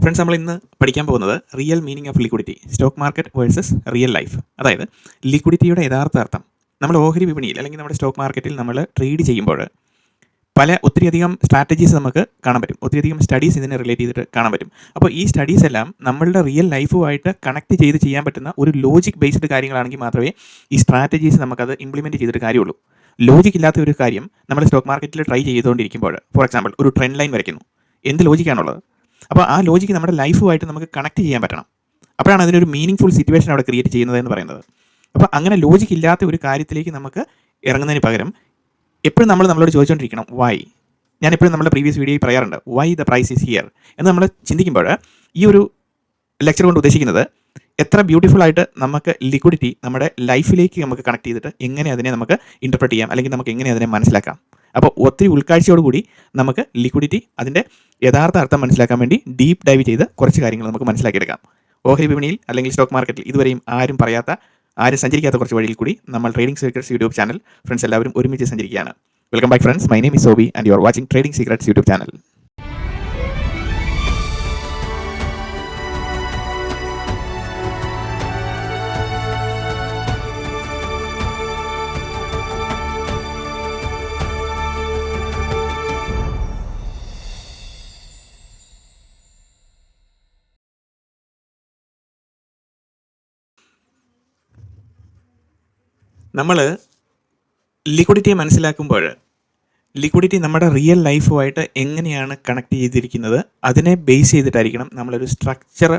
Friends, നമ്മൾ ഇന്ന് പഠിക്കാൻ പോകുന്നത് real meaning of liquidity, stock market versus real life. അതായത് ലിക്വിഡിറ്റിയുടെ യഥാർത്ഥ അർത്ഥം. നമ്മൾ ഓഹരി വിപണിയിൽ അല്ലെങ്കിൽ നമ്മുടെ സ്റ്റോക്ക് മാർക്കറ്റിൽ നമ്മൾ ട്രേഡ് ചെയ്യുമ്പോൾ ഒത്തിരിയധികം സ്ട്രാറ്റജീസ് നമുക്ക് കാണാൻ പറ്റും, ഒത്തിരിയധികം സ്റ്റഡീസ് ഇതിനെ റിലേറ്റ് ചെയ്തിട്ട് കാണാൻ പറ്റും. അപ്പോൾ ഈ സ്റ്റഡീസ് എല്ലാം നമ്മളുടെ റിയൽ ലൈഫുമായിട്ട് കണക്ട് ചെയ്ത് ചെയ്യാൻ പറ്റുന്ന ഒരു ലോജിക് ബേസ്ഡ് കാര്യങ്ങളാണെങ്കിൽ മാത്രമേ ഈ സ്ട്രാറ്റജീസ് നമുക്കത് ഇംപ്ലിമെൻറ്റ് ചെയ്തിട്ട് കാര്യമുള്ളൂ. ലോജിക് ഇല്ലാത്ത ഒരു കാര്യം നമ്മൾ സ്റ്റോക്ക് മാർക്കറ്റിൽ ട്രൈ ചെയ്തുകൊണ്ടിരിക്കുമ്പോൾ, ഫോർ എക്സാമ്പിൾ ഒരു ട്രെൻഡ് ലൈൻ വരയ്ക്കുന്നു, എന്ത് ലോജിക്കാണുള്ളത്? അപ്പോൾ ആ ലോജിക്ക് നമ്മുടെ ലൈഫുമായിട്ട് നമുക്ക് കണക്ട് ചെയ്യാൻ പറ്റണം. അപ്പോഴാണ് അതിനൊരു മീനിങ് ഫുൾ സിറ്റുവേഷൻ അവിടെ ക്രിയേറ്റ് ചെയ്യുന്നത് എന്ന് പറയുന്നത്. അപ്പോൾ അങ്ങനെ ലോജിക്ക് ഇല്ലാത്ത ഒരു കാര്യത്തിലേക്ക് നമുക്ക് ഇറങ്ങുന്നതിന് പകരം എപ്പോഴും നമ്മളോട് ചോദിച്ചുകൊണ്ടിരിക്കണം വൈ. ഞാൻ എപ്പോഴും നമ്മുടെ പ്രീവിയസ് വീഡിയോയിൽ പറയാറുണ്ട്, why the price is here എന്ന് നമ്മൾ ചിന്തിക്കുമ്പോൾ ഈ ഒരു ലെക്ചർ കൊണ്ട് ഉദ്ദേശിക്കുന്നത് എത്ര ബ്യൂട്ടിഫുൾ ആയിട്ട് നമുക്ക് ലിക്വിഡിറ്റി നമ്മുടെ ലൈഫിലേക്ക് നമുക്ക് കണക്ട് ചെയ്തിട്ട് എങ്ങനെ അതിനെ നമുക്ക് ഇൻ്റർപ്രറ്റ് ചെയ്യാം, അല്ലെങ്കിൽ നമുക്ക് എങ്ങനെ അതിനെ മനസ്സിലാക്കാം. അപ്പോൾ ഒത്തിരി ഉൾക്കാഴ്ചയോടുകൂടി നമുക്ക് ലിക്വിഡിറ്റി അതിൻ്റെ യഥാർത്ഥ അർത്ഥം മനസ്സിലാക്കാൻ വേണ്ടി ഡീപ്പ് ഡൈവ് ചെയ്ത് കുറച്ച് കാര്യങ്ങൾ നമുക്ക് മനസ്സിലാക്കിയെടുക്കാം. ഓഹരി വിപണിയിൽ അല്ലെങ്കിൽ സ്റ്റോക്ക് മാർക്കറ്റിൽ ഇതുവരെയും ആരും സഞ്ചരിക്കാത്ത കുറച്ച് വഴിയിൽ കൂടി നമ്മൾ trading secrets YouTube channel friends എല്ലാവരും ഒരുമിച്ച് സഞ്ചരിക്കുകയാണ്. Welcome back friends, my name is Sobi and you are watching trading secrets YouTube channel. നമ്മൾ ലിക്വിഡിറ്റിയെ മനസ്സിലാക്കുമ്പോൾ ലിക്വിഡിറ്റി നമ്മുടെ റിയൽ ലൈഫുമായിട്ട് എങ്ങനെയാണ് കണക്ട് ചെയ്തിരിക്കുന്നത് അതിനെ ബേസ് ചെയ്തിട്ടായിരിക്കണം നമ്മളൊരു സ്ട്രക്ചർ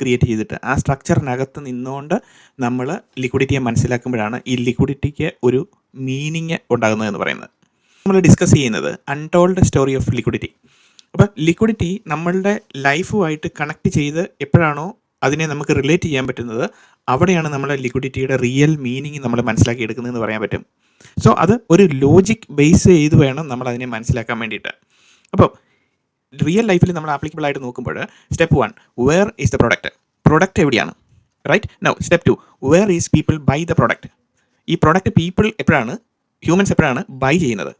ക്രിയേറ്റ് ചെയ്തിട്ട് ആ സ്ട്രക്ചറിനകത്ത് നിന്നുകൊണ്ട് നമ്മൾ ലിക്വിഡിറ്റിയെ മനസ്സിലാക്കുമ്പോഴാണ് ഈ ലിക്വിഡിറ്റിക്ക് ഒരു മീനിങ് ഉണ്ടാകുന്നതെന്ന് പറയുന്നത്. നമ്മൾ ഡിസ്കസ് ചെയ്യുന്നത് അൺടോൾഡ് സ്റ്റോറി ഓഫ് ലിക്വിഡിറ്റി. അപ്പോൾ ലിക്വിഡിറ്റി നമ്മളുടെ ലൈഫുമായിട്ട് കണക്ട് ചെയ്ത് എപ്പോഴാണോ അതിനെ നമുക്ക് റിലേറ്റ് ചെയ്യാൻ പറ്റുന്നത് അവിടെയാണ് നമ്മൾ ലിക്വിഡിറ്റിയുടെ റിയൽ മീനിങ് നമ്മൾ മനസ്സിലാക്കി എടുക്കുന്നതെന്ന് പറയാൻ പറ്റും. സോ അത് ഒരു ലോജിക് ബേസ് ചെയ്ത് വേണം നമ്മൾ അതിനെ മനസ്സിലാക്കാൻ വേണ്ടിയിട്ട്. അപ്പോൾ റിയൽ ലൈഫിൽ നമ്മൾ ആപ്ലിക്കബിൾ ആയിട്ട് നോക്കുമ്പോൾ step 1, where is the product എവിടെയാണ്, right? Now step 2, where is people buy the product. ഈ പ്രൊഡക്റ്റ് ഹ്യൂമൻസ് എപ്പോഴാണ് ബൈ ചെയ്യുന്നത്,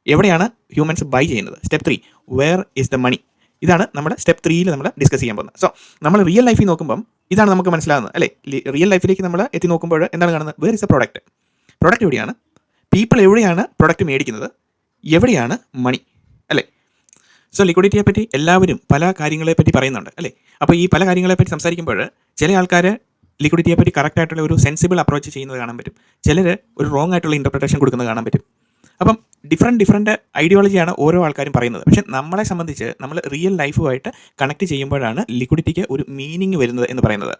എവിടെയാണ് ഹ്യൂമൻസ് ബൈ ചെയ്യുന്നത്? Step 3, where is the money. ഇതാണ് നമ്മുടെ സ്റ്റെപ്പ് 3യിൽ നമ്മൾ ഡിസ്കസ് ചെയ്യാൻ പോകുന്നത്. സോ നമ്മൾ റിയൽ ലൈഫിൽ നോക്കുമ്പം ഇതാണ് നമുക്ക് മനസ്സിലാകുന്നത്, അല്ലേ? റിയൽ ലൈഫിലേക്ക് നമ്മൾ എത്തി നോക്കുമ്പോൾ എന്താണ് കാണുന്നത്? വേർ ഇസ് എ പ്രൊഡക്റ്റ് എവിടെയാണ്, പീപ്പിൾ എവിടെയാണ് പ്രൊഡക്റ്റ് മേടിക്കുന്നത്, എവിടെയാണ് മണി, അല്ലേ? സോ ലിക്വിഡിറ്റിയെ പറ്റി എല്ലാവരും പല കാര്യങ്ങളെ പറ്റി പറയുന്നുണ്ട്, അല്ലേ? അപ്പോൾ ഈ പല കാര്യങ്ങളെ പറ്റി സംസാരിക്കുമ്പോൾ ചില ആൾക്കാർ ലിക്വിഡിറ്റിയെ പറ്റി കറക്റ്റ് ആയിട്ടുള്ള ഒരു സെൻസിബിൾ അപ്രോച്ച് ചെയ്യുന്നത് കാണാൻ പറ്റും, ചിലർ ഒരു റോങ് ആയിട്ടുള്ള ഇൻ്റർപ്രിട്ടേഷൻ കൊടുക്കുന്നത് കാണാൻ പറ്റും. അപ്പം ഡിഫറെൻറ്റ് ഐഡിയോളജിയാണ് ഓരോ ആൾക്കാരും പറയുന്നത്. പക്ഷേ നമ്മളെ സംബന്ധിച്ച് നമ്മൾ റിയൽ ലൈഫുമായിട്ട് കണക്ട് ചെയ്യുമ്പോഴാണ് ലിക്വിഡിറ്റിക്ക് ഒരു മീനിങ് വരുന്നത് എന്ന് പറയുന്നത്.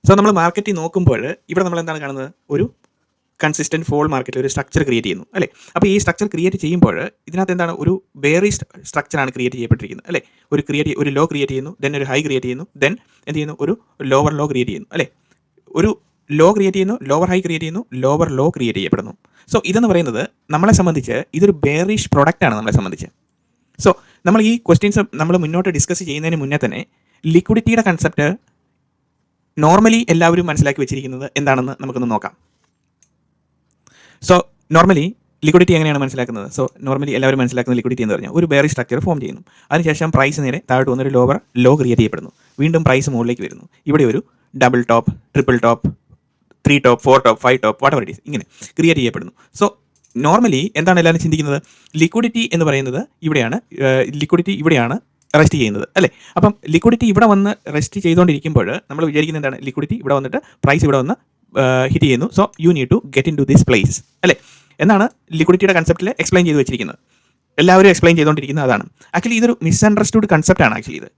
സോ നമ്മൾ മാർക്കറ്റിൽ നോക്കുമ്പോൾ ഇവിടെ നമ്മൾ എന്താണ് കാണുന്നത്? ഒരു കൺസിസ്റ്റൻറ്റ് ഫോൾ മാർക്കറ്റിൽ ഒരു സ്ട്രക്ചർ ക്രിയേറ്റ് ചെയ്യുന്നു, അല്ലേ? അപ്പോൾ ഈ സ്ട്രക്ചർ ക്രിയേറ്റ് ചെയ്യുമ്പോൾ ഇതിനകത്ത് എന്താണ്? ഒരു ബേറിഷ് സ്ട്രക്ചറാണ് ക്രിയേറ്റ് ചെയ്യപ്പെട്ടിരിക്കുന്നത്, അല്ലേ? ഒരു ലോ ക്രിയേറ്റ് ചെയ്യുന്നു, ദെൻ ഒരു ഹൈ ക്രിയേറ്റ് ചെയ്യുന്നു, ദെൻ എന്ത് ചെയ്യുന്നു? ഒരു ലോവർ ലോ ക്രിയേറ്റ് ചെയ്യുന്നു, അല്ലേ? ഒരു ലോ ക്രിയേറ്റ് ചെയ്യുന്നു, ലോവർ ഹൈ ക്രിയേറ്റ് ചെയ്യുന്നു, ലോവർ ലോ ക്രിയേറ്റ് ചെയ്യപ്പെടുന്നു. സോ ഇതെന്ന് പറയുന്നത് നമ്മളെ സംബന്ധിച്ച് ഇതൊരു ബെയറിഷ് പ്രൊഡക്റ്റാണ് നമ്മളെ സംബന്ധിച്ച്. സോ നമ്മൾ ഈ ക്വസ്റ്റ്യൻസ് നമ്മൾ മുന്നോട്ട് ഡിസ്കസ് ചെയ്യുന്നതിന് മുന്നേ തന്നെ ലിക്വിഡിറ്റിയുടെ കൺസെപ്റ്റ് നോർമലി എല്ലാവരും മനസ്സിലാക്കി വെച്ചിരിക്കുന്നത് എന്താണെന്ന് നമുക്കൊന്ന് നോക്കാം. സോ നോർമലി ലിക്വിഡിറ്റി എങ്ങനെയാണ് മനസ്സിലാക്കുന്നത്? സോ നോർമലി എല്ലാവരും മനസ്സിലാക്കുന്ന ലിക്വിഡിറ്റി എന്ന് പറഞ്ഞാൽ ഒരു ബെയറിഷ് സ്ട്രക്ചർ ഫോം ചെയ്യുന്നു, അതിനുശേഷം പ്രൈസ് നേരെ താഴോട്ട് വന്നൊരു ലോവർ ലോ ക്രിയേറ്റ് ചെയ്യപ്പെടുന്നു, വീണ്ടും പ്രൈസ് മുകളിലേക്ക് വരുന്നു, ഇവിടെ ഒരു double top, triple top, 3 top, 4 top, 5 top, whatever it is, ഇങ്ങനെ ക്രിയേറ്റ് ചെയ്യപ്പെടുന്നു. സോ നോർമലി എന്താണ് എല്ലാവരും ചിന്തിക്കുന്നത്? ലിക്വിഡിറ്റി എന്ന് പറയുന്നത് ഇവിടെയാണ് റെസ്റ്റ് ചെയ്യുന്നത്, അല്ലേ? അപ്പം ലിക്വിഡിറ്റി ഇവിടെ വന്ന് റെസ്റ്റ് ചെയ്തുകൊണ്ടിരിക്കുമ്പോൾ നമ്മൾ വിചാരിക്കുന്നത് എന്താണ്? ലിക്വിഡിറ്റി ഇവിടെ വന്നിട്ട് പ്രൈസ് ഇവിടെ വന്ന് ഹിറ്റ് ചെയ്യുന്നു, so you need to get in to this place, അല്ലേ? എന്നാണ് ലിക്വിഡിറ്റിയുടെ കൺസെപ്റ്റിൽ എക്സ്പ്ലെയിൻ ചെയ്ത് വെച്ചിരിക്കുന്നത്. എല്ലാവരും എക്സ്പ്ലെയിൻ ചെയ്തുകൊണ്ടിരിക്കുന്നത് അതാണ്. ആക്ച്വലി ഇതൊരു മിസ്അണ്ടർസ്റ്റുഡ് കൺസെപ്റ്റാണ് ആക്ച്വലി ഇത്.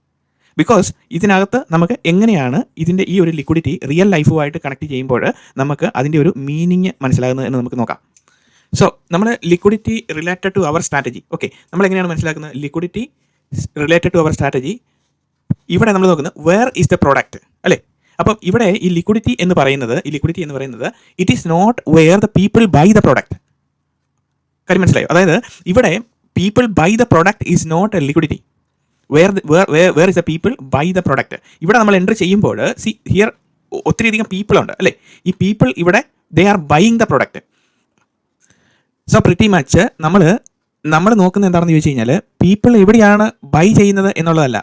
ബിക്കോസ് ഇതിനകത്ത് നമുക്ക് എങ്ങനെയാണ് ഇതിൻ്റെ ഈ ഒരു ലിക്വിഡിറ്റി റിയൽ ലൈഫുമായിട്ട് കണക്ട് ചെയ്യുമ്പോൾ നമുക്ക് അതിൻ്റെ ഒരു മീനിങ് മനസ്സിലാകുന്നത് എന്ന് നമുക്ക് നോക്കാം. സോ നമ്മൾ liquidity related to our strategy, okay, നമ്മൾ എങ്ങനെയാണ് മനസ്സിലാക്കുന്നത്? Liquidity related to our strategy. ഇവിടെ നമ്മൾ നോക്കുന്നത് വേർ ഈസ് ദ പ്രൊഡക്റ്റ്, അല്ലേ? അപ്പം ഇവിടെ ഈ ലിക്വിഡിറ്റി എന്ന് പറയുന്നത് it is not where the people buy the product. കാര്യം മനസ്സിലായോ? അതായത് ഇവിടെ people buy the product is not a liquidity. Where is the people buy the product. ഇവിടെ നമ്മൾ എൻ്റർ ചെയ്യുമ്പോൾ ഹിയർ ഒത്തിരിയധികം പീപ്പിൾ ഉണ്ട്, അല്ലേ? ഈ പീപ്പിൾ ഇവിടെ they are buying the product. So pretty much നമ്മൾ നോക്കുന്നത് എന്താണെന്ന് ചോദിച്ചു കഴിഞ്ഞാൽ പീപ്പിൾ എവിടെയാണ് ബൈ ചെയ്യുന്നത് എന്നുള്ളതല്ല,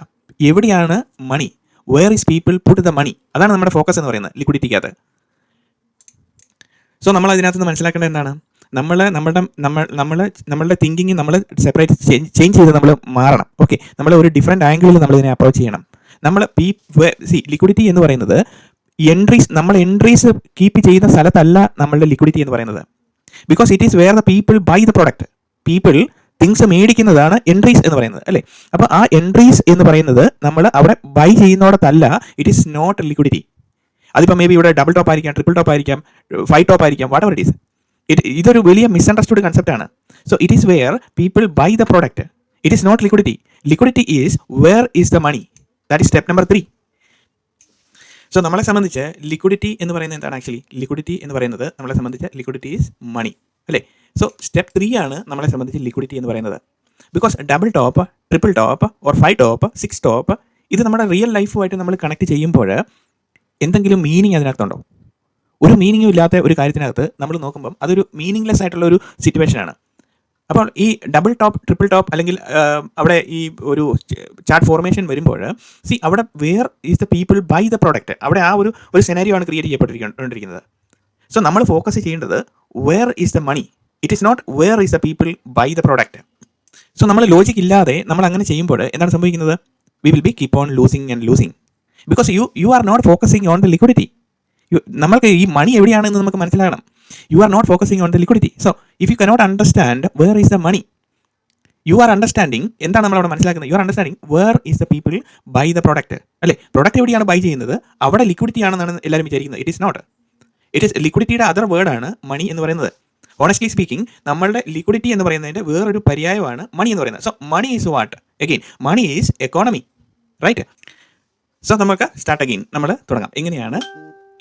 എവിടെയാണ് money, where is people put the money, അതാണ് നമ്മുടെ ഫോക്കസ് എന്ന് പറയുന്നത് ലിക്വിഡിറ്റിക്കകത്ത്. സോ നമ്മൾ അതിനകത്ത് നിന്ന് മനസ്സിലാക്കേണ്ടത് എന്താണ്, നമ്മളുടെ തിങ്കിങ് നമ്മൾ സെപ്പറേറ്റ് ചേഞ്ച് ചെയ്ത് നമ്മൾ മാറണം. ഓക്കെ, നമ്മൾ ഒരു ഡിഫറെൻറ്റ് ആംഗിളിൽ നമ്മൾ ഇതിനെ അപ്രോച്ച് ചെയ്യണം. നമ്മൾ ലിക്വിഡിറ്റി എന്ന് പറയുന്നത് നമ്മൾ എൻട്രീസ് കീപ്പ് ചെയ്യുന്ന സ്ഥലത്തല്ല നമ്മളുടെ ലിക്വിഡിറ്റി എന്ന് പറയുന്നത്. Because it is where the people buy the product. People things മേടിക്കുന്നതാണ് എൻട്രീസ് എന്ന് പറയുന്നത് അല്ലേ. അപ്പോൾ ആ എൻട്രീസ് എന്ന് പറയുന്നത് നമ്മൾ അവിടെ ബൈ ചെയ്യുന്നോടത്തല്ല. It is not liquidity. അതിപ്പോൾ മേ ബി ഇവിടെ ഡബിൾ ടോപ്പ് ആയിരിക്കാം, ട്രിപ്പിൾ ടോപ്പ് ആയിരിക്കാം, 5 ടോപ്പ് ആയിരിക്കാം, വാട്ട് എവർ ഇറ്റ് ഈസ്. ഇതൊരു വലിയ മിസ്അണ്ടർസ്റ്റുഡ് കൺസെപ്റ്റ് ആണ്. So it is where people buy the product. It is not liquidity. Liquidity is where is the money. That is step number 3. So നമ്മളെ സംബന്ധിച്ച് liquidity എന്ന് പറയുന്നത് എന്താണ്? Actually liquidity എന്ന് പറയുന്നത് നമ്മളെ സംബന്ധിച്ച് ലിക്വിഡിറ്റി ഈസ് മണി അല്ലേ. സോ സ്റ്റെപ്പ് 3 ആണ് നമ്മളെ സംബന്ധിച്ച് ലിക്വിഡിറ്റി എന്ന് പറയുന്നത്. Because double top, triple top, or 5 top, 6 top, ഇത് നമ്മുടെ റിയൽ ലൈഫുമായിട്ട് നമ്മൾ കണക്ട് ചെയ്യുമ്പോൾ എന്തെങ്കിലും മീനിങ് അതിനകത്തുണ്ടോ? ഒരു മീനിങ്ങും ഇല്ലാത്ത ഒരു കാര്യത്തിനകത്ത് നമ്മൾ നോക്കുമ്പം അതൊരു മീനിങ്ലെസ് ആയിട്ടുള്ള ഒരു സിറ്റുവേഷനാണ്. അപ്പോൾ ഈ ഡബിൾ ടോപ്പ്, ട്രിപ്പിൾ ടോപ്പ് അല്ലെങ്കിൽ അവിടെ ഈ ഒരു ചാർട്ട് ഫോർമേഷൻ വരുമ്പോൾ അവിടെ where is the people buy the product, അവിടെ ആ ഒരു സെനാരിയോ ആണ് ക്രിയേറ്റ് ചെയ്യപ്പെട്ടിരിക്കുന്നത്. സോ നമ്മൾ ഫോക്കസ് ചെയ്യേണ്ടത് where is the money. It is not where is the people buy the product. So നമ്മൾ ലോജിക് ഇല്ലാതെ നമ്മൾ അങ്ങനെ ചെയ്യുമ്പോൾ എന്താണ് സംഭവിക്കുന്നത്? We will be keep on losing and losing because you are not focusing on the liquidity. നമ്മൾക്ക് ഈ money എവിടെയാണെന്ന് നമുക്ക് മനസ്സിലാകണം. You are not focusing on the liquidity. So if you cannot understand where is the money, you are understanding എന്താണ് നമ്മളവിടെ മനസ്സിലാക്കുന്നത്? You are understanding where is the people buy the product അല്ലേ. Product എവിടെയാണ് buy ചെയ്യുന്നത്, അവിടെ liquidity ആണെന്നാണ് എല്ലാവരും വിചാരിക്കുന്നത്. It is not. It is ലിക്വിഡിറ്റിയുടെ അതർ വേർഡാണ് മണി എന്ന് പറയുന്നത്. ഓണസ്റ്റ്ലി സ്പീക്കിംഗ്, നമ്മളുടെ ലിക്വിഡിറ്റി എന്ന് പറയുന്നതിൻ്റെ വേറൊരു പര്യായമാണ് മണി എന്ന് പറയുന്നത്. So money is what? Again money is economy, right? So നമുക്ക് സ്റ്റാർട്ട് അഗെയിൻ നമ്മൾ തുടങ്ങാം. എങ്ങനെയാണ്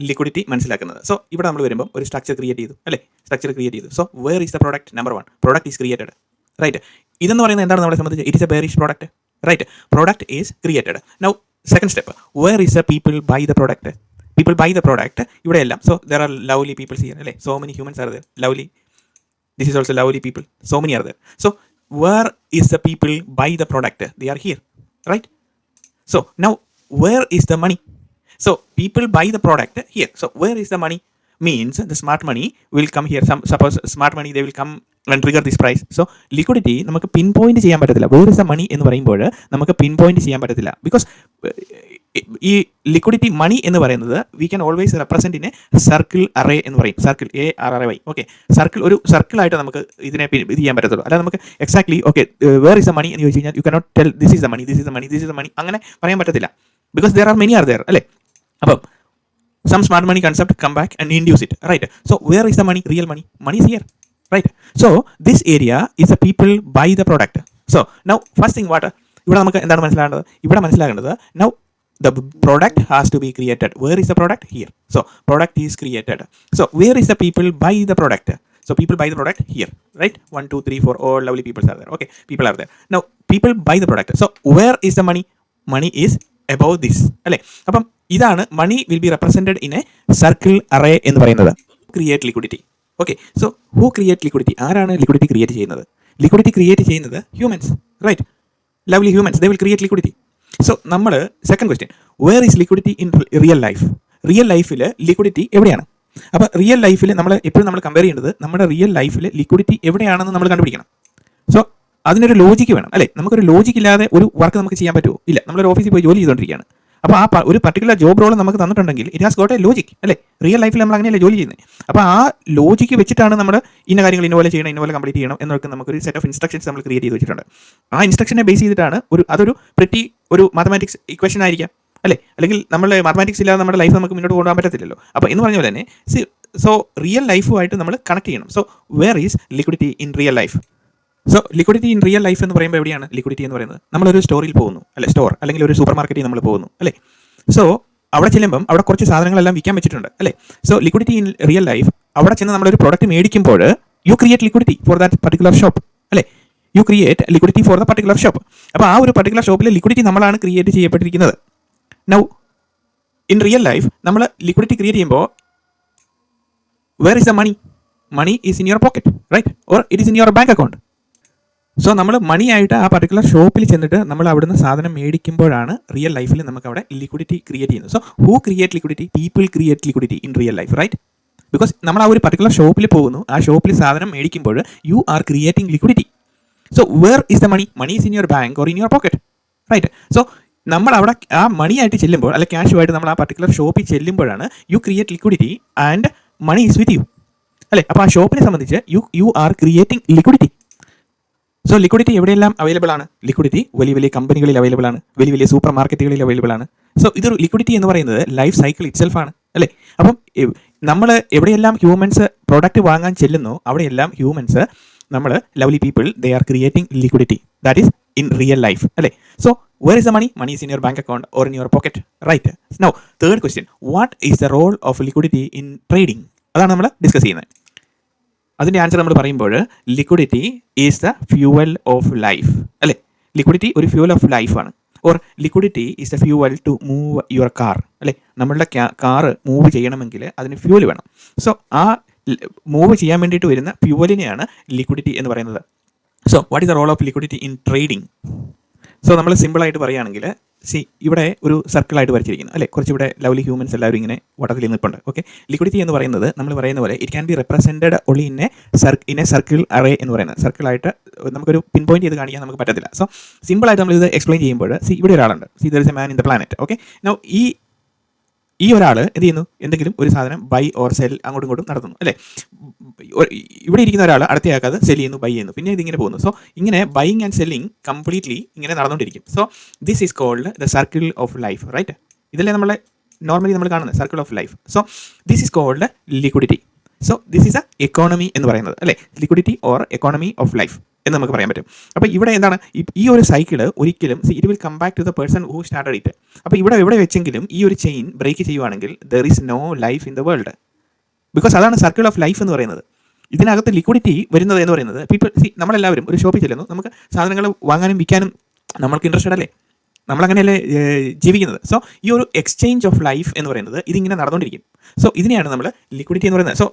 ലിക്വിഡിറ്റി മനസ്സിലാക്കുന്നത്? സോ ഇവിടെ നമ്മൾ വരുമ്പോൾ ഒരു സ്ട്രക്ചർ ക്രിയേറ്റ് ചെയ്തു അല്ലേ. സ്ട്രക്ചർ ക്രിയേറ്റ് ചെയ്തു. So where is the product? Number 1, product is created, right? ഇതെന്ന് പറയുന്നത് എന്താണ് നമ്മളെ സംബന്ധിച്ച്? It is a bearish product, right? Product is created. Now second step, where is the people buy the product? People buy the product ഇവിടെയെല്ലാം. So there are lovely peoples here അല്ലേ. So many humans are there, lovely. This is also lovely people. So many are there. So where is the people buy the product? They are here, right? So now where is the money? So people buy the product here. So where is the money? Means the smart money will come here. Suppose smart money, they will come and trigger this price. So liquidity നമുക്ക് pin point ചെയ്യാൻ പറ്റത്തില്ല. Where is the money എന്ന് പറയുമ്പോൾ നമുക്ക് pin point ചെയ്യാൻ പറ്റത്തില്ല. Because ഈ liquidity മണി എന്ന് പറയുന്നത് we can always represent in a circle array എന്ന് പറയും. Circle, ARRY. ഓക്കെ, സർക്കിൾ ഒരു സർക്കിളായിട്ട് നമുക്ക് ഇതിനെ ഇത് ചെയ്യാൻ പറ്റത്തുള്ളൂ. അല്ലാതെ നമുക്ക് exactly okay where is the money എന്ന് ചോദിച്ചു കഴിഞ്ഞാൽ you cannot tell this is the money, this is the money, this is the money, അങ്ങനെ പറയാൻ പറ്റത്തില്ല. Because there are many are there അല്ലേ. അപ്പം some smart money concept come back and induce it, right? So where is the money? Real money. Money is here, right? So this area is the people buy the product. So now first thing what ഇവിടെ നമുക്ക് എന്താണ് മനസ്സിലാകേണ്ടത്? ഇവിടെ മനസ്സിലാകേണ്ടത് now the product has to be created. Where is the product? Here. So product is created. So where is the people buy the product? So people buy the product here, right? 1 2 3 4 all lovely people are there. Okay, people are there. Now people buy the product. So where is the money? Money is above this അല്ലേ. അപ്പം ഇതാണ് money will be represented in a circle array എന്ന് പറയുന്നത്. Create liquidity. Okay, so who create liquidity? ആരാണ് liquidity create ചെയ്യുന്നത്? Liquidity create ചെയ്യുന്നത് humans, right? Lovely humans, they will create liquidity. So നമ്മൾ second question, where is liquidity in real life? Real ലൈഫിൽ liquidity എവിടെയാണ്? അപ്പോൾ real ലൈഫിൽ നമ്മൾ എപ്പോഴും നമ്മൾ കമ്പയർ ചെയ്യേണ്ടത് നമ്മുടെ റിയൽ ലൈഫിൽ ലിക്വിഡിറ്റി എവിടെയാണെന്ന് നമ്മൾ കണ്ടുപിടിക്കണം. സോ അതിനൊരു ലോജിക്ക് വേണം അല്ലേ. നമുക്കൊരു ലോജിക്ക് ഇല്ലാതെ ഒരു വർക്ക് നമുക്ക് ചെയ്യാൻ പറ്റുമോ? ഇല്ല. നമ്മളൊരു ഓഫീസിൽ പോയി ജോലി ചെയ്തുകൊണ്ടിരിക്കുകയാണ്. അപ്പോൾ ആ ഒരു പർട്ടിക്കുലർ ജോബ് റോൾ നമുക്ക് തന്നിട്ടുണ്ടെങ്കിൽ it has got A logic അല്ലേ. റിയൽ ലൈഫിൽ നമ്മൾ അങ്ങനെയല്ലേ ജോലി ചെയ്യുന്നത്. അപ്പോൾ ആ ലോജിക്ക് വെച്ചിട്ടാണ് നമ്മൾ ഇന്ന കാര്യങ്ങൾ ഇന്നപോലെ ചെയ്യണം, ഇന്നപോലെ കംപ്ലീറ്റ് ചെയ്യണം എന്നൊക്കെ നമുക്കൊരു സെറ്റ് ഓഫ് ഇൻസ്ട്രക്ഷൻസ് നമ്മൾ ക്രിയേറ്റ് ചെയ്ത് വെച്ചിട്ടുണ്ട്. ആ ഇൻസ്ട്രക്ഷനെ ബേസ് ചെയ്തിട്ടാണ് അതൊരു പ്രിറ്റി ഒരു മാത്തമാറ്റിക്സ് ഇക്വേഷൻ ആയിരിക്കാം അല്ലേ. അല്ലെങ്കിൽ നമ്മൾ മാത്തമാറ്റിക്സ് ഇല്ലാതെ നമ്മുടെ ലൈഫ് നമുക്ക് മുന്നോട്ട് കൊണ്ടുപോകാൻ പറ്റത്തില്ലല്ലോ. അപ്പോൾ എന്ന് പറഞ്ഞ പോലെ തന്നെ സോ റിയൽ ലൈഫുമായിട്ട് നമ്മൾ കണക്ട് ചെയ്യണം. So where is liquidity in real life? So liquidity in real life എന്ന് പറയുമ്പോൾ എവിടെയാണ് ലിക്വിഡിറ്റി എന്ന് പറയുന്നത്? നമ്മളൊരു സ്റ്റോറിൽ പോകുന്നു അല്ലെ, സ്റ്റോർ അല്ലെങ്കിൽ ഒരു സൂപ്പർ മാർക്കറ്റിൽ നമ്മൾ പോകുന്നു അല്ലേ. സോ അവിടെ ചെല്ലുമ്പം അവിടെ കുറച്ച് സാധനങ്ങളെല്ലാം വിൽക്കാൻ വെച്ചിട്ടുണ്ട് അല്ലേ. So liquidity in real life, അവിടെ ചെന്ന് നമ്മളൊരു പ്രോഡക്റ്റ് മേടിക്കുമ്പോൾ you create liquidity for that particular shop അല്ലേ. You create liquidity for the particular shop. അപ്പോൾ ആ ഒരു പർട്ടിക്കുലർ ഷോപ്പിൽ ലിക്വിഡിറ്റി നമ്മളാണ് ക്രിയേറ്റ് ചെയ്യപ്പെട്ടിരിക്കുന്നത്. നൗ ഇൻ റിയൽ ലൈഫ് നമ്മൾ ലിക്വിഡിറ്റി ക്രിയേറ്റ് ചെയ്യുമ്പോൾ where is the money? Money is in your pocket, right? Or it is in your bank account. So നമ്മൾ മണി ആയിട്ട് ആ പർട്ടിക്കുലർ ഷോപ്പിൽ ചെന്നിട്ട് നമ്മൾ അവിടുന്ന് സാധനം മേടിക്കുമ്പോഴാണ് റിയൽ ലൈഫിൽ നമുക്ക് അവിടെ ലിക്വിഡിറ്റി ക്രിയേറ്റ് ചെയ്യുന്നത്. So who create liquidity? People create liquidity in real life, right? Because നമ്മൾ ആ ഒരു പർട്ടിക്കുലർ ഷോപ്പിൽ പോകുന്നു, ആ ഷോപ്പിൽ സാധനം മേടിക്കുമ്പോൾ you are creating liquidity. So where is the money? Money is in your bank or in your pocket, right? So നമ്മൾ അവിടെ ആ മണി ആയിട്ട് ചെല്ലുമ്പോൾ, അല്ലെ ക്യാഷുമായിട്ട് നമ്മൾ ആ പർട്ടിക്കുലർ ഷോപ്പിൽ ചെല്ലുമ്പോഴാണ് you create liquidity and money is with you, അല്ലേ? അപ്പോൾ ആ ഷോപ്പിനെ സംബന്ധിച്ച് you are creating liquidity. So liquidity എവിടെയെല്ലാം അവൈലബിൾ ആണ്? ലിക്വിഡിറ്റി വലിയ വലിയ കമ്പനികളിൽ അവൈലബിൾ ആണ്, വലിയ വലിയ സൂപ്പർ മാർക്കറ്റുകളിൽ അവൈലബിൾ ആണ്. സോ ഇതൊരു ലിക്വിഡിറ്റി എന്ന് പറയുന്നത് ലൈഫ് സൈക്കിൾ ഇറ്റ്സെൽഫ് ആണ്, അല്ലേ? അപ്പം നമ്മൾ എവിടെയെല്ലാം ഹ്യൂമൻസ് പ്രൊഡക്റ്റ് വാങ്ങാൻ ചെല്ലുന്നോ അവിടെയെല്ലാം ഹ്യൂമൻസ്, നമ്മൾ lovely people, they are creating liquidity. That is in real life, അല്ലേ? So where is the money? Money is in your bank account or in your pocket, right? Now third question, what is the role of liquidity in trading? അതാണ് നമ്മൾ discuss ചെയ്യുന്നത്. അതിൻ്റെ answer നമ്മൾ പറയുമ്പോൾ liquidity is the fuel of life, അല്ലേ? Liquidity ഒരു fuel of ലൈഫാണ്. Or liquidity is the fuel to move your car, അല്ലേ? നമ്മളുടെ കാറ് മൂവ് ചെയ്യണമെങ്കിൽ അതിന് ഫ്യൂവൽ വേണം. സോ ആ മൂവ് ചെയ്യാൻ വേണ്ടിയിട്ട് വരുന്ന ഫ്യൂവലിനെയാണ് ലിക്വിഡിറ്റി എന്ന് പറയുന്നത്. So what is the role of liquidity in trading? So നമ്മൾ സിമ്പിളായിട്ട് പറയുകയാണെങ്കിൽ, ഇവിടെ ഒരു സർക്കിളായിട്ട് വരച്ചിരിക്കുന്നു, അല്ലേ? കുറച്ചിവിടെ ലവ്ലി ഹ്യൂമൻസ് എല്ലാവരും ഇങ്ങനെ വട്ടത്തിൽ നിൽപ്പുണ്ട്. ഓക്കെ, ലിക്വിഡിറ്റി എന്ന് പറയുന്നത് നമ്മൾ പറയുന്ന പോലെ it can be represented only in a circle array എന്ന് പറയുന്നത്. സർക്കിളായിട്ട് നമുക്കൊരു പിൻ പോയിന്റ് ചെയ്ത് കാണിക്കാൻ നമുക്ക് പറ്റത്തില്ല. സോ സിമ്പിളായിട്ട് നമ്മൾ ഇത് എക്സ്പ്ലെയിൻ ചെയ്യുമ്പോൾ, ഇവിടെ ഒരാളുണ്ട്, there is a man in the planet. Okay, now ഈ ഒരാൾ എന്ത് ചെയ്യുന്നു? എന്തെങ്കിലും ഒരു സാധനം ബൈ ഓർ സെൽ അങ്ങോട്ടും ഇങ്ങോട്ടും നടത്തുന്നു, അല്ലേ? ഇവിടെ ഇരിക്കുന്ന ഒരാൾ അടുത്തയാൾക്കത് സെൽ ചെയ്യുന്നു, ബൈ ചെയ്യുന്നു, പിന്നെ ഇതിങ്ങനെ പോകുന്നു. സോ ഇങ്ങനെ ബൈയിങ് ആൻഡ് സെല്ലിങ് കംപ്ലീറ്റ്ലി ഇങ്ങനെ നടന്നുകൊണ്ടിരിക്കും. So this is called the circle of life, right? ഇതല്ലേ നമ്മളെ നോർമലി നമ്മൾ കാണുന്നത് circle of life. So this is called liquidity. So this is a economy എന്ന് പറയുന്നത്, അല്ലേ? Liquidity or economy of life എന്ന് നമുക്ക് പറയാൻ പറ്റും. അപ്പോൾ ഇവിടെ എന്താണ് ഈ ഒരു സൈക്കിൾ ഒരിക്കലും it will come back to the person who started it. അപ്പോൾ ഇവിടെ വെച്ചെങ്കിലും ഈ ഒരു ചെയിൻ ബ്രേക്ക് ചെയ്യുവാണെങ്കിൽ there is no life in the world. Because അതാണ് സർക്കിൾ ഓഫ് ലൈഫ് എന്ന് പറയുന്നത്. ഇതിനകത്ത് ലിക്വിഡിറ്റി വരുന്നത് എന്ന് പറയുന്നത് പീപ്പിൾ നമ്മളെല്ലാവരും ഒരു ഷോപ്പിൽ ചെല്ലുന്നു, നമുക്ക് സാധനങ്ങൾ വാങ്ങാനും വിൽക്കാനും നമ്മൾക്ക് ഇൻട്രസ്റ്റഡ് അല്ലേ? നമ്മളങ്ങനെയല്ലേ ജീവിക്കുന്നത്. സോ ഈ ഒരു എക്സ്ചേഞ്ച് ഓഫ് ലൈഫ് എന്ന് പറയുന്നത് ഇതിങ്ങനെ നടന്നുകൊണ്ടിരിക്കും. സോ ഇതിനെയാണ് നമ്മൾ ലിക്വിഡിറ്റി എന്ന് പറയുന്നത്. സോ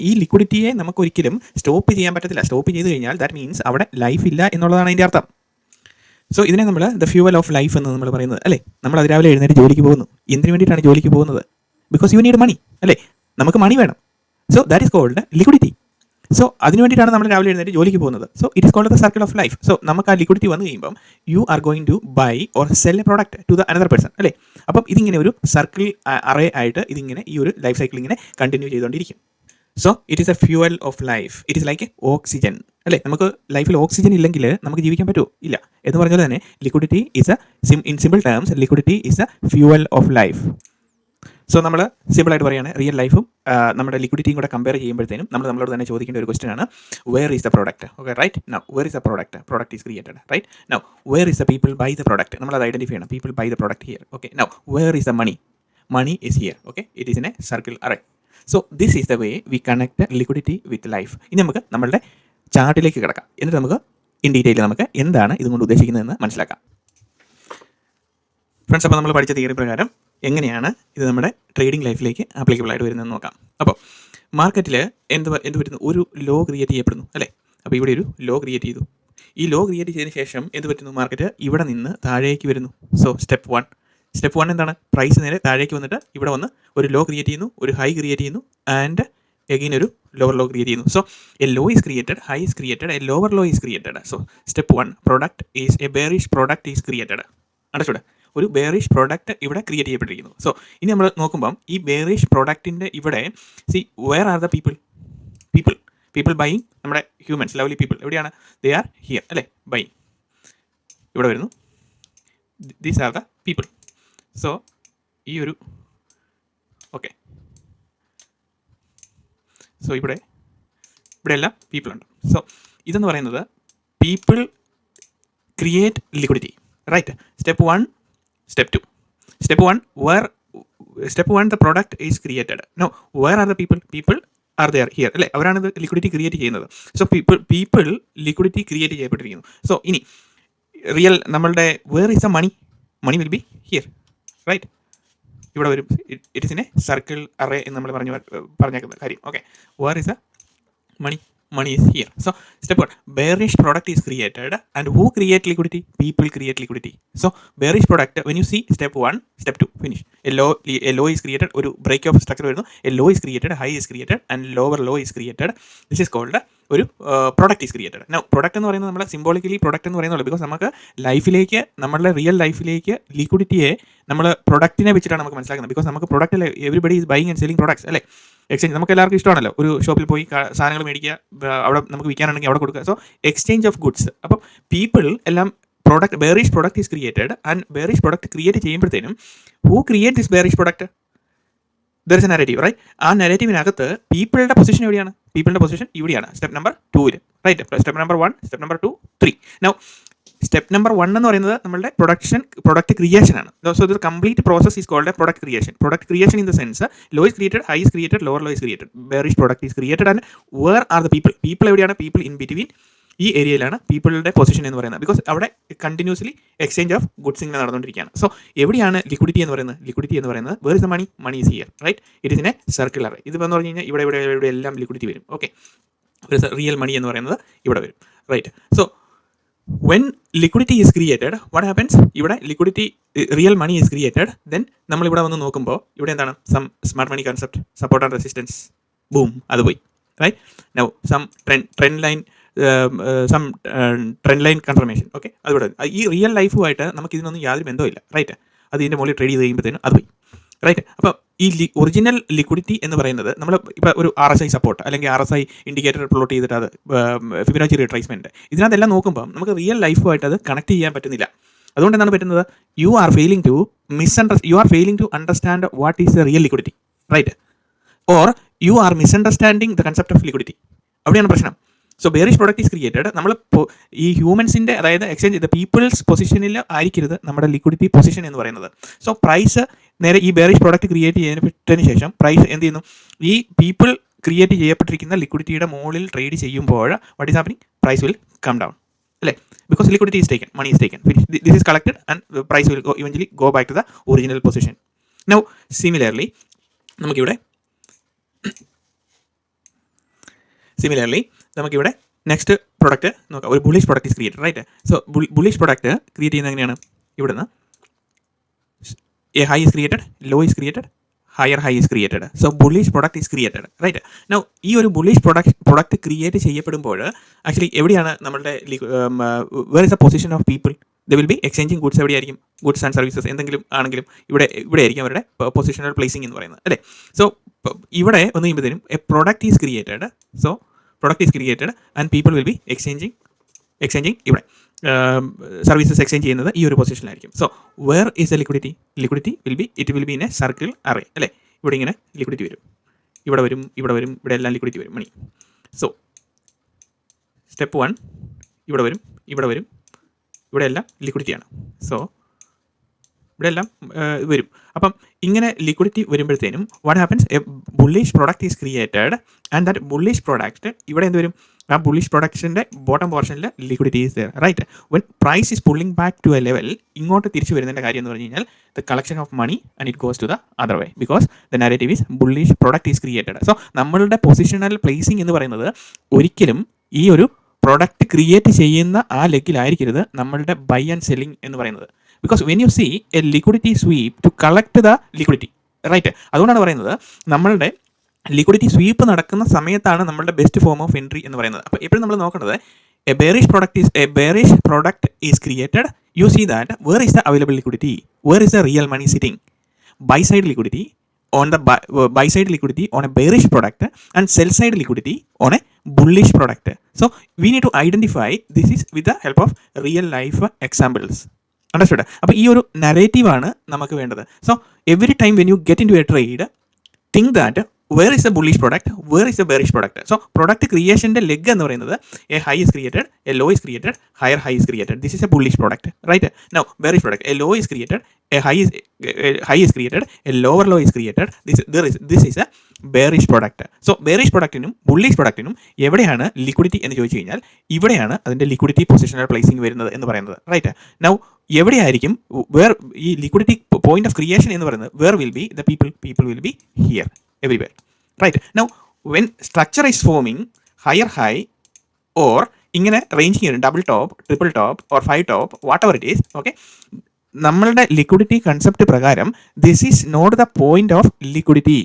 ഈ ലിക്വിഡിറ്റിയെ നമുക്ക് ഒരിക്കലും സ്റ്റോപ്പ് ചെയ്യാൻ പറ്റത്തില്ല. സ്റ്റോപ്പ് ചെയ്ത് കഴിഞ്ഞാൽ ദാറ്റ് മീൻസ് അവിടെ ലൈഫ് ഇല്ല എന്നുള്ളതാണ് അതിൻ്റെ അർത്ഥം. സോ ഇതിനെ നമ്മൾ ദ ഫ്യൂവൽ ഓഫ് ലൈഫ് എന്ന് നമ്മൾ പറയുന്നത്, അല്ലേ? നമ്മൾ അതിരാവിലെ എഴുന്നേറ്റ് ജോലിക്ക് പോകുന്നു. എന്തിനു വേണ്ടിയിട്ടാണ് ജോലിക്ക് പോകുന്നത്? ബിക്കോസ് യു നീഡ് മണി, അല്ലേ? നമുക്ക് മണി വേണം. So that is called liquidity. So അതിന് വേണ്ടിയിട്ടാണ് നമ്മൾ രാവിലെ എഴുന്നേറ്റ് ജോലിക്ക് പോകുന്നത്. So it is called the circle of life. So നമുക്ക് ആ ലിക്വിഡിറ്റി വന്നു കഴിയുമ്പം you are going to buy or sell a product to the another person, അല്ലേ? അപ്പം ഇതിങ്ങനെ ഒരു സർക്കിൾ അറേ ആയിട്ട് ഇതിങ്ങനെ ഈ ഒരു ലൈഫ് സൈക്കിൾ ഇങ്ങനെ കണ്ടിന്യൂ ചെയ്തുകൊണ്ടിരിക്കും. So it is A fuel of life. It is like oxygen, അല്ലേ? നമുക്ക് ലൈഫിൽ ഓക്സിജൻ ഇല്ലെങ്കിൽ നമുക്ക് ജീവിക്കാൻ പറ്റുമോ? ഇല്ല. എന്ന് പറഞ്ഞാൽ തന്നെ liquidity is in simple terms liquidity is A fuel of life. So നമ്മൾ സിമ്പിളായിട്ട് പറയുകയാണ്, റിയൽ ലൈഫും നമ്മുടെ ലിക്വിഡിറ്റിയും കൂടെ കമ്പയർ ചെയ്യുമ്പോഴത്തേനും നമ്മളോട് തന്നെ ചോദിക്കേണ്ട ഒരു ക്വസ്റ്റൻ ആണ്, where is the product? Okay, right? Now where is the product is created, right? Now where is the people buy the product? നമ്മളത് ഐഡൻറ്റിഫൈ ചെയ്യണം. People buy the product here. Okay, now where is the money is here. Okay, it is in a circle array. So this is the way we connect liquidity with life. ഇനി നമുക്ക് നമ്മളുടെ ചാർട്ടിലേക്ക് കിടക്കാം. എന്നിട്ട് നമുക്ക് in detail നമുക്ക് എന്താണ് ഇതുകൊണ്ട് ഉദ്ദേശിക്കുന്നതെന്ന് മനസ്സിലാക്കാം. ഫ്രണ്ട്സ്, അപ്പോൾ നമ്മൾ പഠിച്ച തിയറി പ്രകാരം എങ്ങനെയാണ് ഇത് നമ്മുടെ ട്രേഡിംഗ് ലൈഫിലേക്ക് ആപ്ലിക്കബിൾ ആയിട്ട് വരുന്നതെന്ന് നോക്കാം. അപ്പോൾ മാർക്കറ്റിൽ എന്ത് പറ്റുന്നു? ഒരു ലോ ക്രിയേറ്റ് ചെയ്യപ്പെടുന്നു, അല്ലേ? അപ്പോൾ ഇവിടെ ഒരു ലോ ക്രിയേറ്റ് ചെയ്തു. ഈ ലോ ക്രിയേറ്റ് ചെയ്തതിന് ശേഷം എന്ത് പറ്റുന്നു? മാർക്കറ്റ് ഇവിടെ നിന്ന് താഴേക്ക് വരുന്നു. സോ സ്റ്റെപ്പ് വൺ എന്താണ്? പ്രൈസ് നേരെ താഴേക്ക് വന്നിട്ട് ഇവിടെ വന്ന് ഒരു ലോ ക്രിയേറ്റ് ചെയ്യുന്നു, ഒരു ഹൈ ക്രിയേറ്റ് ചെയ്യുന്നു, ആൻഡ് എഗെയിൻ ഒരു ലോവർ ലോ ക്രിയേറ്റ് ചെയ്യുന്നു. So a low is created, high is created, a lower low is created. So step 1, product is a bearish product is created. അടച്ചൂടെ? ഒരു bearish product ഇവിടെ create ചെയ്യപ്പെട്ടിരിക്കുന്നു. So ഇനി നമ്മൾ നോക്കുമ്പം ഈ ബെയറിഷ് പ്രോഡക്റ്റിൻ്റെ ഇവിടെ where are the people buying? നമ്മുടെ ഹ്യൂമൻസ്, ലവ്ലി പീപ്പിൾ എവിടെയാണ്? ദേ ആർ ഹിയർ, അല്ലേ? ബൈയിങ് ഇവിടെ വരുന്നു. These are the people. So ഈ ഒരു ഓക്കെ, സോ ഇവിടെ എല്ലാം പീപ്പിൾ ഉണ്ട്. സോ ഇതെന്ന് പറയുന്നത് people create liquidity, right? Step 1, step 2. Step 1 the product is created. Now where are the people are there here, അല്ലേ? അവരാണ് ഇത് ലിക്വിഡിറ്റി ക്രിയേറ്റ് ചെയ്യുന്നത്. സോ പീപ്പിൾ ലിക്വിഡിറ്റി ക്രിയേറ്റ് ചെയ്യപ്പെട്ടിരിക്കുന്നു. സോ ഇനി റിയൽ നമ്മളുടെ where is the money will be here, right? ഇവിടെ വരും. It is in a circle array എന്ന് നമ്മൾ പറഞ്ഞേക്കുന്ന കാര്യം. Okay, where is the money? money is here. So step 1, bearish product is created, and who create liquidity? People create liquidity. So bearish product, when you see step 1, step 2, finish. A low is created, ഒരു break of structure വരുന്നു, a low is created, high is created, and lower low is created. This is called ഒരു product is created. Now product എന്ന് പറയുന്നത് നമ്മൾ symbolically product എന്ന് പറയുന്നുള്ളൂ, because നമുക്ക് ലൈഫിലേക്ക്, നമ്മളുടെ റിയൽ ലൈഫിലേക്ക് ലിക്വിഡിറ്റിയെ നമ്മൾ പ്രൊഡക്റ്റിനെ വെച്ചിട്ടാണ് നമുക്ക് മനസ്സിലാക്കുന്നത്. ബിക്കോസ് നമുക്ക് പ്രൊഡക്റ്റിൽ everybody is buying and selling products അല്ലേ. എക്സ്ചേഞ്ച് നമുക്ക് എല്ലാവർക്കും ഇഷ്ടമാണല്ലോ, ഒരു ഷോപ്പിൽ പോയി സാധനങ്ങൾ മേടിക്കുക, അവിടെ നമുക്ക് വിൽക്കാനുണ്ടെങ്കിൽ അവിടെ കൊടുക്കുക. So exchange of goods. അപ്പം പീപ്പിൾ എല്ലാം product, bearish product is created, and bearish product create ചെയ്യുമ്പോഴത്തേനും who create this bearish product? There is a negative, right? ആ നെഗറ്റീവിനകത്ത് പീപ്പിളുടെ പൊസിഷൻ എവിടെയാണ്? പീപ്പിളുടെ പൊസിഷൻ ഇവിടെയാണ്, സ്റ്റെപ്പ് നമ്പർ 2-ൽ, right? Step number 1, step number 2, 3. Now step number 1 എന്ന് പറയുന്നത് നമ്മുടെ പ്രൊഡക്റ്റ് ക്രിയേഷൻ ആണ്. സോ ഇത് complete process is called a product creation. Product creation in the sense low is created, high is created, lower low is created, bearish product is created, and where are the people? People എവിടെയാണ്? People in between, ഈ ഏരിയയിലാണ് പീപ്പിളുടെ position എന്ന് പറയുന്നത്, because അവിടെ continuously exchange of goods ഇങ്ങനെ നടന്നുകൊണ്ടിരിക്കുകയാണ്. So എവിടെയാണ് liquidity എന്ന് പറയുന്നത്? ലിക്വിഡിറ്റി എന്ന് പറയുന്നത് where is the money? Money is here, right? It is in a circular. ഇത് എന്ന് പറഞ്ഞു കഴിഞ്ഞാൽ ഇവിടെ എല്ലാം ലിക്വിഡിറ്റി വരും. ഓക്കെ, റിയൽ മണി എന്ന് പറയുന്നത് ഇവിടെ വരും, right? So when liquidity is created, what happens? ഇവിടെ liquidity, real money is created, then നമ്മൾ ഇവിടെ വന്ന് നോക്കുമ്പോൾ ഇവിടെ എന്താണ്? some smart money concept, support and resistance, boom, അത് പോയി, right? now some trend line, trend line confirmation. Okay, അതുകൂടെ ഈ റിയൽ ലൈഫുമായിട്ട് നമുക്ക് ഇതിനൊന്നും യാതൊരു ബന്ധമില്ല, റൈറ്റ്? അത് ഇതിൻ്റെ മുകളിൽ ട്രേഡ് ചെയ്ത് കഴിയുമ്പോഴത്തേനും അത് പോയി, റൈറ്റ്? അപ്പോൾ ഈ ഒറിജിനൽ ലിക്വിഡിറ്റി എന്ന് പറയുന്നത് നമ്മൾ ഇപ്പോൾ ഒരു RSI സപ്പോർട്ട് അല്ലെങ്കിൽ RSI ഇൻഡിക്കേറ്റർ പ്ലോട്ട് ചെയ്തിട്ട് അത് ഫിബൊനാച്ചി റിട്രേസ്മെൻറ്റ്, ഇതിനകത്തെല്ലാം നോക്കുമ്പോൾ നമുക്ക് റിയൽ ലൈഫുമായിട്ട് അത് കണക്ട് ചെയ്യാൻ പറ്റുന്നില്ല. അതുകൊണ്ട് എന്താണ് പറ്റുന്നത്? You are failing to understand what is the real liquidity, right? Or you are misunderstanding the concept of liquidity. അവിടെയാണ് പ്രശ്നം. So bearish product is created. നമ്മൾ ഈ ഹ്യൂമൻസിൻ്റെ, അതായത് എക്സ്ചേഞ്ച് ദ പീപ്പിൾസ് പൊസിഷനിൽ ആയിരിക്കരുത് നമ്മുടെ ലിക്വിഡിറ്റി പൊസിഷൻ എന്ന് പറയുന്നത്. സോ പ്രൈസ് നേരെ ഈ ബെയറിഷ് പ്രൊഡക്റ്റ് ക്രിയേറ്റ് ചെയ്തതിന് ശേഷം പ്രൈസ് എന്ത് ചെയ്യുന്നു? ഈ പീപ്പിൾ ക്രിയേറ്റ് ചെയ്യപ്പെട്ടിരിക്കുന്ന ലിക്വിഡിറ്റിയുടെ മുകളിൽ ട്രേഡ് ചെയ്യുമ്പോൾ what is happening? Price will come down, അല്ലേ? Because liquidity is taken, money is taken, this is collected, and price will eventually go back to the original position. Now similarly നമുക്കിവിടെ next product നോക്കാം. ഒരു bullish product is created, right? So bullish product create ചെയ്യുന്നത് എങ്ങനെയാണ്? ഇവിടുന്ന് a high is created, low is created, higher high is created. So bullish product is created, right? Now ഈ ഒരു bullish product create ചെയ്യപ്പെടുമ്പോൾ actually എവിടെയാണ് നമ്മളുടെ where is the position of people? They will be exchanging goods. എവിടെയായിരിക്കും? Goods and services എന്തെങ്കിലും ആണെങ്കിലും ഇവിടെ ആയിരിക്കും അവരുടെ പൊസിഷണൽ പ്ലേസിംഗ് എന്ന് പറയുന്നത്, അല്ലേ? സോ ഇവിടെ വന്നു കഴിയുമ്പോഴത്തേനും a product is created. So product is created and people will be exchanging ഇവിടെ സർവീസസ് എക്സ്ചേഞ്ച് ചെയ്യുന്നത് ഈ ഒരു പൊസിഷനിലായിരിക്കും. So where is the liquidity? Liquidity will be in a circle array, അല്ലേ? ഇവിടെ ഇങ്ങനെ ലിക്വിഡിറ്റി വരും, ഇവിടെ എല്ലാം ലിക്വിഡിറ്റി വരും, മണി. സോ സ്റ്റെപ്പ് 1 ഇവിടെ വരും, ഇവിടെ എല്ലാം ലിക്വിഡിറ്റിയാണ്. സോ ഇവിടെ എല്ലാം വരും. അപ്പം ഇങ്ങനെ ലിക്വിഡിറ്റി വരുമ്പോഴത്തേനും what happens? A bullish product is created, and that bullish product ഇവിടെ എന്ത് വരും? ആ ബുള്ളിഷ് പ്രൊഡക്റ്റിൻ്റെ ബോട്ടം പോർഷനിൽ liquidity is there, right? When price is pulling back to a level, ഇങ്ങോട്ട് തിരിച്ചു വരുന്നതിൻ്റെ കാര്യം എന്ന് പറഞ്ഞു കഴിഞ്ഞാൽ the collection of money and it goes to the other way, because the narrative is bullish product is created. So നമ്മളുടെ positional placing എന്ന് പറയുന്നത് ഒരിക്കലും ഈ ഒരു പ്രൊഡക്റ്റ് ക്രിയേറ്റ് ചെയ്യുന്ന ആ ലെഗിലായിരിക്കരുത് നമ്മളുടെ ബൈ ആൻഡ് സെല്ലിംഗ് എന്ന് പറയുന്നത്. Because when you see a liquidity sweep to collect the liquidity, right? അതുകൊണ്ടാണ് പറയുന്നത് നമ്മളുടെ ലിക്വിഡിറ്റി സ്വീപ്പ് നടക്കുന്ന സമയത്താണ് നമ്മളുടെ ബെസ്റ്റ് ഫോം ഓഫ് എൻട്രി എന്ന് പറയുന്നത്. അപ്പോൾ എപ്പോഴും നമ്മൾ നോക്കേണ്ടത് a bearish product is created, you see that where is the available liquidity, where is the real money sitting? Buy side liquidity on the buy side liquidity on a bearish product and sell side liquidity on a bullish product. So we need to identify this is with the help of real life examples. Understood? അപ്പോൾ ഈ ഒരു നരേറ്റീവാണ് നമുക്ക് വേണ്ടത്. So every time when you get in to a trade, think that where is a bullish product, where is a bearish product. So product ക്രിയേഷൻ്റെ leg എന്ന് പറയുന്നത് a high is created, a low is created, higher high is created. This is a bullish product, right? Now bearish product, a low is created, a high is created, a lower low is created. This is a bearish product. So bearish productനും bullish productനും എവിടെയാണ് liquidity എന്ന് ചോദിച്ചു കഴിഞ്ഞാൽ ഇവിടെയാണ് അതിൻ്റെ liquidity positional placing വരുന്നത് എന്ന് പറയുന്നത്, right? Now എവിടെയായിരിക്കും വേർ ഈ ലിക്വിഡിറ്റി പോയിന്റ് ഓഫ് ക്രിയേഷൻ എന്ന് പറയുന്നത്? Where will be the people will be here, everywhere, right? Now when structure is forming, higher high or ഇങ്ങനെ റേഞ്ച് ചെയ്യും, double top, triple top or 5 top, whatever it is. Okay, നമ്മളുടെ liquidity concept പ്രകാരം this is not the point of liquidity.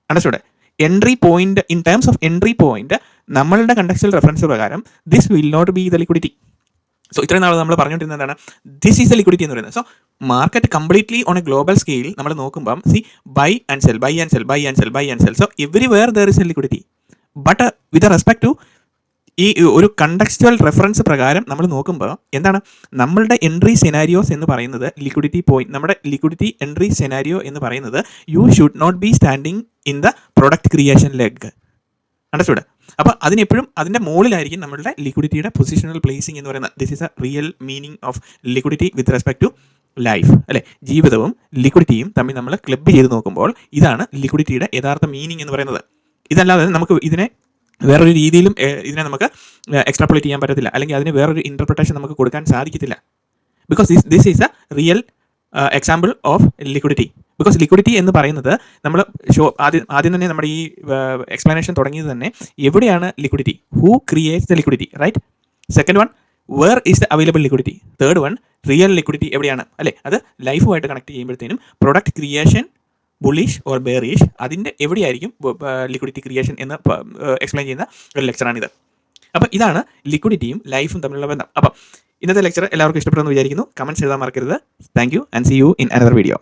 Understood? Entry point, in terms of entry point, നമ്മളുടെ contextual reference പ്രകാരം this will not be the liquidity. So ഇത്രയും നാൾ നമ്മൾ പറഞ്ഞുകൊണ്ടിരുന്നത് എന്താണ്? This is the liquidity എന്ന് പറയുന്നത്. So market completely on a global scale നമ്മൾ നോക്കുമ്പം buy and sell, buy and sell, buy and sell, buy and sell. So everywhere there is a liquidity. But with respect to ഈ ഒരു കണ്ടക്ച്വൽ reference പ്രകാരം നമ്മൾ നോക്കുമ്പോൾ എന്താണ് നമ്മളുടെ എൻട്രി സെനാരിയോസ് എന്ന് പറയുന്നത്, ലിക്വിഡിറ്റി പോയിന്റ്, നമ്മുടെ ലിക്വിഡിറ്റി എൻട്രി സെനാരിയോ എന്ന് പറയുന്നത് you should not be standing in the product creation leg. Understood? അപ്പോൾ അതിനെപ്പോഴും അതിൻ്റെ മുകളിലായിരിക്കും നമ്മളുടെ ലിക്വിഡിറ്റിയുടെ പൊസിഷണൽ പ്ലേസിംഗ് എന്ന് പറയുന്നത്. This is a real meaning of liquidity with respect to life, അല്ലേ? ജീവിതവും ലിക്വിഡിറ്റിയും തമ്മിൽ നമ്മൾ ക്ലബ് ചെയ്ത് നോക്കുമ്പോൾ ഇതാണ് ലിക്വിഡിറ്റിയുടെ യഥാർത്ഥ മീനിങ് എന്ന് പറയുന്നത്. ഇതല്ലാതെ നമുക്ക് ഇതിനെ വേറൊരു രീതിയിലും ഇതിനെ നമുക്ക് എക്സ്ട്രാപ്പുലേറ്റ് ചെയ്യാൻ പറ്റത്തില്ല, അല്ലെങ്കിൽ അതിന് വേറൊരു ഇൻ്റർപ്രിട്ടേഷൻ നമുക്ക് കൊടുക്കാൻ സാധിക്കത്തില്ല. Because this is a real example of liquidity. Because liquidity എന്ന് പറയുന്നത് നമ്മൾ ആദ്യം തന്നെ നമ്മുടെ ഈ എക്സ്പ്ലനേഷൻ തുടങ്ങിയത് തന്നെ എവിടെയാണ് liquidity, who creates the liquidity, right? Second one, where is the available liquidity. Third one, real liquidity എവിടെയാണ്, അല്ലേ? അത് ലൈഫുമായിട്ട് കണക്ട് ചെയ്യുമ്പോഴത്തേനും product creation bullish or bearish, അതിൻ്റെ എവിടെയായിരിക്കും ലിക്വിഡിറ്റി ക്രിയേഷൻ എന്ന് എക്സ്പ്ലെയിൻ ചെയ്യുന്ന ഒരു ലെക്ചറാണിത്. അപ്പോൾ ഇതാണ് ലിക്വിഡിറ്റിയും ലൈഫും തമ്മിലുള്ള ബന്ധം. അപ്പം ഇന്നത്തെ ലെക്ചർ എല്ലാവർക്കും ഇഷ്ടപ്പെടുമെന്ന് വിചാരിക്കുന്നു. കമൻറ്റ്സ് എഴുതാൻ മറക്കരുത്. Thank you and see you in another video.